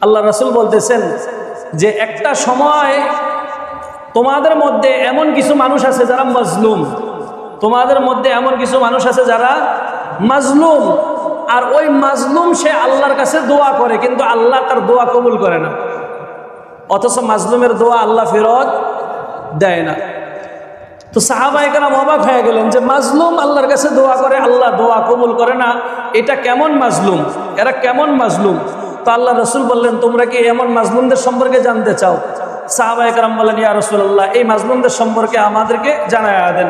আল্লাহ রাসূল বলতেছেন যে একটা সময় তোমাদের মধ্যে এমন কিছু মানুষ আছে যারা মাজলুম, তোমাদের মধ্যে এমন কিছু মানুষ আছে যারা মাজলুম, আর ওই মাজলুম সে আল্লাহর কাছে দোয়া করে কিন্তু আল্লাহ তার দোয়া কবুল করে না, অথচ মাজলুমের দোয়া আল্লাহ ফেরত দেয় না। তো সাহাবায়ে কেরাম অবাক হয়ে গেলেন যে মাজলুম আল্লাহর কাছে দোয়া করে, আল্লাহ দোয়া কবুল করে না, এটা কেমন মাজলুম, এরা কেমন মাজলুম? তো আল্লাহ রাসূল বললেন তোমরা কি এমন মাজলুমদের সম্পর্কে জানতে চাও? সাহাবায়ে কেরাম বললেন ইয়া রাসূলুল্লাহ, এই মাজলুমদের সম্পর্কে আমাদেরকে জানায়া দেন।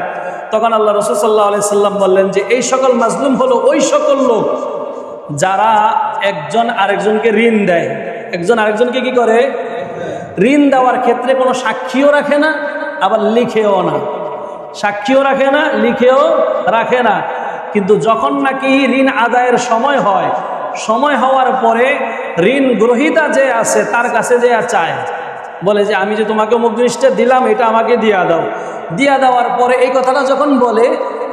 তখন আল্লাহ রাসূল সাল্লাল্লাহু আলাইহি সাল্লাম বললেন যে এই সকল মাজলুম হলো ওই সকল লোক যারা একজন আরেকজনকে ঋণ দেয়। একজন আরেকজনকে কি করে? ঋণ দেওয়ার ক্ষেত্রে কোনো সাক্ষীও রাখে না, আবার লিখেও না, সাক্ষীও রাখে না, লিখেও রাখে না। কিন্তু যখন নাকি ঋণ আদায়ের সময় হয়, সময় হওয়ার পরে ঋণ গ্রহীতা যে আছে তার কাছে যে চায়, বলে যে আমি যে তোমাকে অমুক জিনিসটা দিলাম এটা আমাকে দিয়া দাও। দিয়া দেওয়ার পরে এই কথাটা যখন বলে,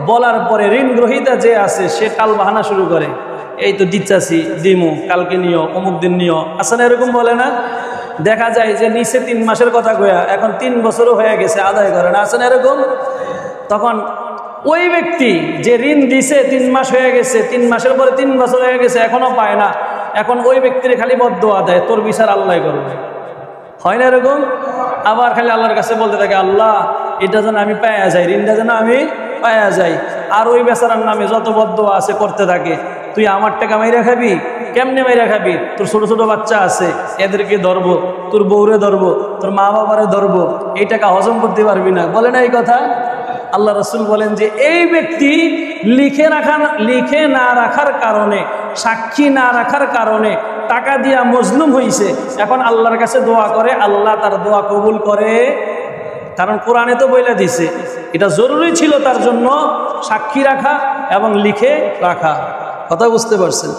বলার পরে ঋণ গ্রহীতা যে আছে সে টাল বাহানা শুরু করে, এই তো দিচ্ছি দিমু, কালকে নিও, অমুক দিন নিও, আছে না এরকম বলে না? দেখা যায় যে নিচে 3 মাসের কথা কয়া এখন 3 বছরও হয়ে গেছে আদায় করে না, আছে না এরকম? তখন ওই ব্যক্তি যে ঋণ দিছে 3 মাস হয়ে গেছে, 3 মাসের পরে 3 বছর হয়ে গেছে এখনো পায় না, এখন ওই ব্যক্তির খালি বদদোয়া দেয় তোর বিচার আল্লাহ করবে, হয় না এরকম? আবার খালি আল্লাহর কাছে বলতে থাকে আল্লাহ এটা যেন আমি পায়া যাই, ঋণটা যেন আমি পায়া যাই। আর ওই বেচারার নামে যত বদদোয়া আছে করতে থাকে, তুই আমার টাকা মাইরা খাবি, কেমনে মাইরা খাবি? তোর ছোট ছোট বাচ্চা আছে এদেরকে ধরবো, তোর বউরে ধরবো, তোর মা বাবারে ধরবো, এই টাকা হজম করতে পারবি না, বলে না এই কথা? আল্লাহ রাসূল বলেন যে এই ব্যক্তি লিখে না রাখার কারণে, সাক্ষী না রাখার কারণে টাকা দিয়া মজলুম হইছে, এখন আল্লাহর কাছে দোয়া করে, আল্লাহ তার দোয়া কবুল করে। কারণ কোরআনে তো বলে দিছে এটা জরুরি ছিল তার জন্য সাক্ষী রাখা এবং লিখে রাখা। কথা বুঝতে পারছেন?